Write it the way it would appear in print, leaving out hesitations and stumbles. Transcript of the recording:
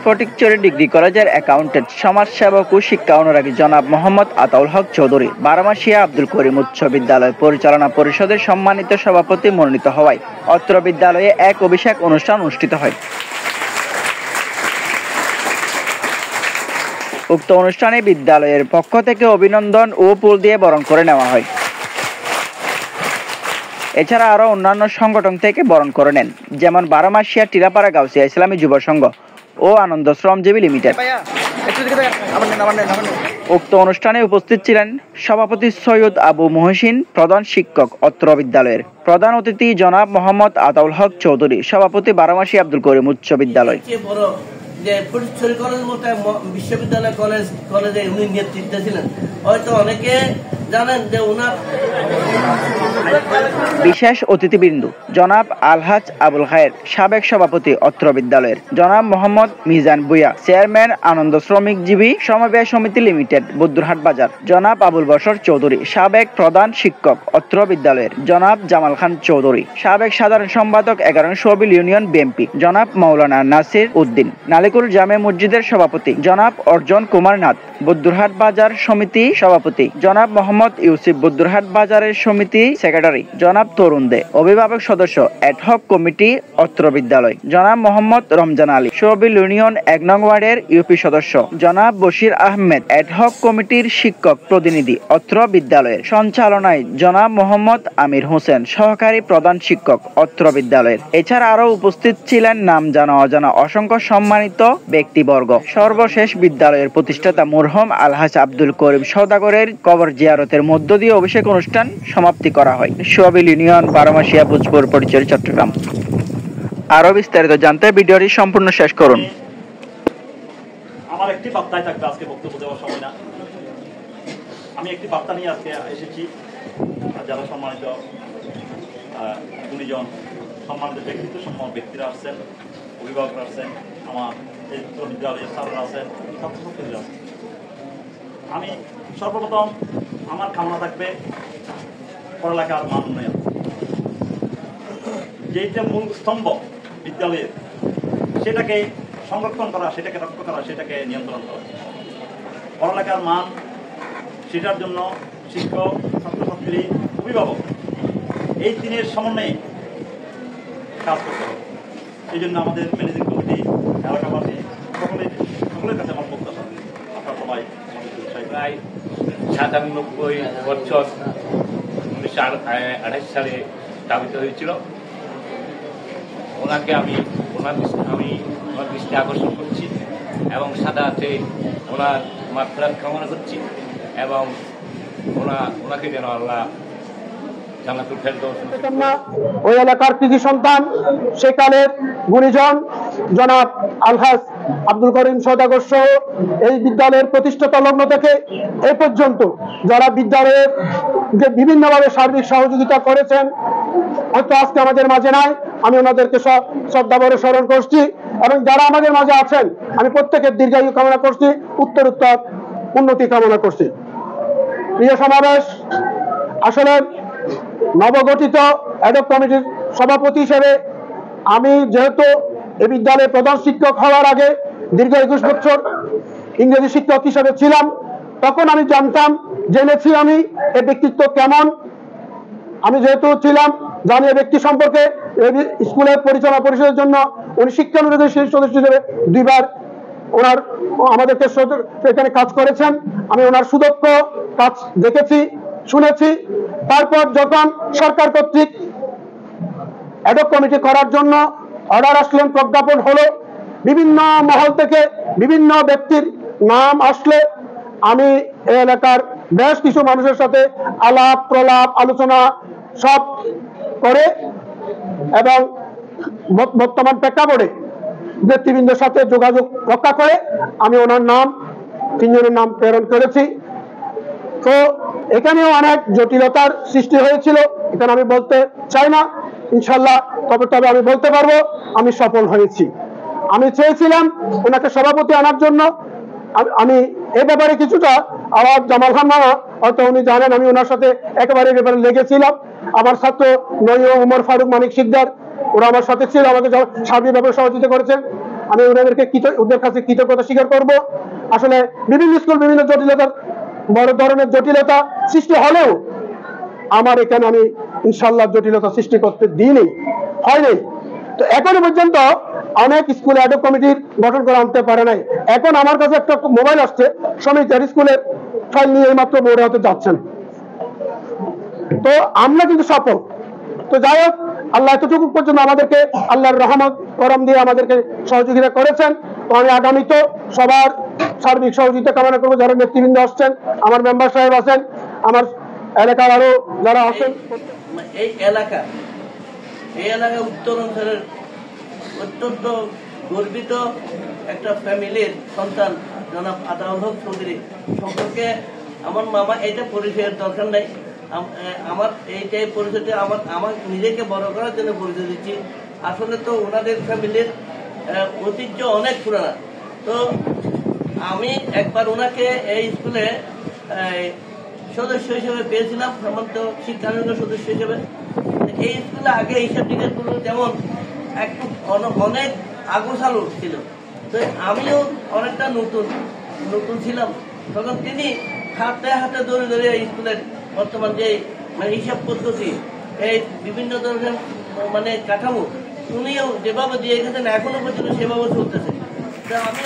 Fatikchhari degree কলেজের accountant, সমাজসেবক ও শিক্ষা অনুরাগী জনাব মোহাম্মদ আতাউল হক চৌধুরী বারামাসিয়া আব্দুল করিম উচ্চ বিদ্যালয় পরিচালনা পরিষদের সম্মানিত সভাপতি মনোনীত হওয়ায় অত্র বিদ্যালয়ে এক অভিষেক অনুষ্ঠান অনুষ্ঠিত হয়। উক্ত অনুষ্ঠানে বিদ্যালয়ের পক্ষ থেকে অভিনন্দন ও ফুল দিয়ে বরণ করে নেওয়া হয়। এছাড়া আরো অন্যান্য সংগঠন থেকে বরণ করে নেন, যেমন বারামাসিয়া টিলাপাড়া গাউসিয়া ইসলামী যুব সংঘ ও আনন্দ শ্রমজীবী লিমিটেড। উক্ত অনুষ্ঠানে উপস্থিত ছিলেন সভাপতি সৈয়দ আবু মুহসিন, প্রধান শিক্ষক অত্র বিদ্যালয়ের, প্রধান অতিথি জনাব মোহাম্মদ আতাউল হক চৌধুরী, সভাপতি বারামাসিয়া আব্দুল করিম উচ্চ বিদ্যালয়। বিশ্ববিদ্যালয় কলেজে উনি নেতৃত্ব ছিলেন, হয়তো অনেকে জানেন যে উনার বিশেষ অতিথিবৃন্দ জনাব আলহাজ আবুল খায়ের, সাবেক সভাপতি অত্র বিদ্যালয়ের, জনাব মোহাম্মদ মিজান ভুঁইয়া, চেয়ারম্যান আনন্দ শ্রমিকজীবী সমবায় সমিতি লিমিটেড বুদ্ধরহাট বাজার, জনাব আবুল বশর চৌধুরী, সাবেক প্রধান শিক্ষক অত্র বিদ্যালয়ের, জনাব জামাল খান চৌধুরী, সাবেক সাধারণ সম্পাদক 11 শোবিল ইউনিয়ন বিএনপি, জনাব মাওলানা নাসির উদ্দিন, নালিকুল জামে মসজিদের সভাপতি জনাব অর্জন কুমার নাথ, বুদ্ধরহাট বাজার সমিতি সভাপতি জনাব মোহাম্মদ ইউসুফ, বুদ্ধরহাট বাজারের সমিতি সেক্রেটারি জনাব তরুণ দে, অভিভাবক সদস্য অ্যাডহক কমিটি অত্র বিদ্যালয় জনাব মোহাম্মদ রমজান আলী, শোবিল ইউনিয়ন 1 নং ওয়ার্ডের ইউপি সদস্য জনাব বশির আহমেদ, অ্যাডহক কমিটির শিক্ষক প্রতিনিধি অত্র বিদ্যালয়ের, সঞ্চালনায় জনাব মোহাম্মদ আমির হোসেন, সহকারী প্রধান শিক্ষক অত্র বিদ্যালয়ের। এছাড়া আরো উপস্থিত ছিলেন নাম জানা অজানা অসংখ্য সম্মানিত ব্যক্তিবর্গ। সর্বশেষ বিদ্যালয়ের প্রতিষ্ঠাতা মরহুম আলহাজ আব্দুল করিম সওদাগরের কবর জিয়ারতের মধ্য দিয়ে অভিষেক অনুষ্ঠান সমাপ্তি করা হয়। শোবিল ইউনিয়ন, বারামাসিয়া, ভোজপুর, ফটিকছড়ি, চট্টগ্রাম। আরো বিস্তারিত জানতে ভিডিওটি সম্পূর্ণ শেষ করুন। আমার একটি বার্তায় থাকবে, আজকে বক্তব্য দেওয়ার সময় না, আমি একটি বার্তা নিয়ে আজকে এসেছি। যারা সম্মানিত গুণীজন, সম্মানিত ব্যক্তিত্ব সম্মান ব্যক্তিরা আসছেন, অভিভাবকরা আসছেন, আমার এই বিদ্যালয়ের স্যাররা আছেন, ছাত্রছাত্রীরা আছেন, আমি সর্বপ্রথম আমার কামনা থাকবে পড়ালেখার মান উন্নয়ন, যেটা মূল স্তম্ভ বিদ্যালয়ের, সেটাকে সংরক্ষণ করা, সেটাকে রক্ষা করা, সেটাকে নিয়ন্ত্রণ করা। পড়ালেখার মান, সেটার জন্য শিক্ষক, ছাত্রছাত্রী, অভিভাবক এই তিনের সমন্বয়ে কাজ করতে হবে। এই জন্য আমাদের ম্যানেজিং কমিটি, এলাকাবাসী সকলের কাছে আমার প্রত্যাশা, আপনারা সবাই প্রায় 97 বছর 1928 সালে স্থাপিত হয়েছিল। ওনাকে আমি ওনার দৃষ্টি আকর্ষণ করছি এবং সাদাতে ওনার মাত্রার কামনা করছি এবং ওনাকে যেন আল্লাহ জান্নাতুল ফেরদৌস। ওই এলাকার কৃতি সন্তান, সেকালের গুণীজন জনাব আলহাজ আব্দুল করিম সওদাগর সহ এই বিদ্যালয়ের প্রতিষ্ঠাতা লগ্ন থেকে এ পর্যন্ত যারা বিদ্যালয়ের যে বিভিন্নভাবে সার্বিক সহযোগিতা করেছেন, হয়তো আজকে আমাদের মাঝে নাই, আমি ওনাদেরকে শ্রদ্ধাভরে স্মরণ করছি এবং যারা আমাদের মাঝে আছেন আমি প্রত্যেকের দীর্ঘায়ু কামনা করছি, উত্তরোত্তর উন্নতি কামনা করছি। প্রিয় সমাবেশ, আসলে নবগঠিত অ্যাডহক কমিটির সভাপতি হিসেবে আমি যেহেতু এই বিদ্যালয়ের প্রধান শিক্ষক হওয়ার আগে দীর্ঘ 21 বছর ইংরেজি শিক্ষক হিসেবে ছিলাম, তখন আমি জানতাম, জেনেছি আমি এই ব্যক্তিত্ব কেমন। আমি যেহেতু ছিলাম, জানি এই ব্যক্তি সম্পর্কে। স্কুলের পরিচালনা পরিষদের জন্য উনি শিক্ষানুরাগী সদস্য হিসেবে 2 বার আমাদেরকে সেখানে কাজ করেছেন। আমি ওনার সুদক্ষ কাজ দেখেছি, শুনেছি। তারপর যখন সরকার কর্তৃক অ্যাডহক কমিটি করার জন্য অর্ডার আসলেন, প্রজ্ঞাপন হলো, বিভিন্ন মহল থেকে বিভিন্ন ব্যক্তির নাম আসলে আমি এই এলাকার বেশ কিছু মানুষের সাথে আলাপ প্রলাপ আলোচনা সব করে এবং বর্তমান প্রেক্ষাপটে ব্যক্তিবৃন্দের সাথে যোগাযোগ রক্ষা করে আমি ওনার নাম 3 জনের নাম প্রেরণ করেছি। তো এখানেও অনেক জটিলতার সৃষ্টি হয়েছিল, এখানে আমি বলতে চাই না, ইনশাল্লাহ তবে আমি বলতে পারবো আমি সফল হয়েছি। আমি চেয়েছিলাম ওনাকে সভাপতি আনার জন্য। আমি এ ব্যাপারে কিছুটা আবার জামাল খান মামা হয়তো উনি জানেন, আমি ওনার সাথে একেবারে ব্যাপারে লেগেছিলাম। আমার ছাত্র নয় উমর ফারুক মানিক শিকদার, ওরা আমার সাথে ছিল, আমাকে সার্বিক ব্যাপারে সহযোগিতা করেছেন। আমি ওদের কাছে কৃতজ্ঞতা স্বীকার করব। আসলে বিভিন্ন স্কুল বিভিন্ন জটিলতার বড় ধরনের জটিলতা সৃষ্টি হলেও আমার এখানে আমি ইনশাল্লাহ জটিলতা সৃষ্টি করতে দিইনি, হয়নি। তো এখনো পর্যন্ত অনেক স্কুলে অ্যাডহক কমিটির গঠন করে আনতে পারে নাই। এখন আমার কাছে একটা মোবাইল আসছে, সমিতির স্কুলের ফাইল নিয়ে মাত্র বোর্ডে হতে যাচ্ছেন। তো আমরা কিন্তু সফল। তো যাই হোক, আল্লাহ এতটুকু পর্যন্ত আমাদেরকে আল্লাহর রহমত করম দিয়ে আমাদেরকে সহযোগিতা করেছেন। তো আমি আগামীতে সবার সার্বিক সহযোগিতা কামনা করবো, যারা নেতৃবৃন্দ আসছেন, আমার মেম্বার সাহেব আছেন, আমার এলাকার আরো যারা আছেন। এই এলাকা উত্তরাঞ্চলের অত্যন্ত গর্বিত একটা ফ্যামিলির সন্তান জনাব আতাউল হক চৌধুরী সম্পর্কে আমার মামা এটা পরিচয়ের দরকার নেই। আমার এইটাই পরিচয়টা আমার নিজেকে বড় করার জন্য পরিচয় দিচ্ছি। আসলে তো ওনাদের ফ্যামিলির ঐতিহ্য অনেক পুরানা। তো আমি একবার ওনাকে এই স্কুলে সদস্য হিসেবে পেয়েছিলাম, সামান্য শিক্ষানবিশের সদস্য হিসেবে। এই স্কুলে আগে হিসাব নিকাশ গুলো যেমন একটু অনেক আগোছালো ছিল, তো আমিও অনেকটা নতুন ছিলাম। তখন তিনি হাতে হাতে ধরে ধরে এই স্কুলের বর্তমান যে হিসাব পদ্ধতি, এই বিভিন্ন ধরনের কাঠামো উনিও যেভাবে দিয়ে গেছেন এখনো পর্যন্ত সেভাবে চলতেছে। আমি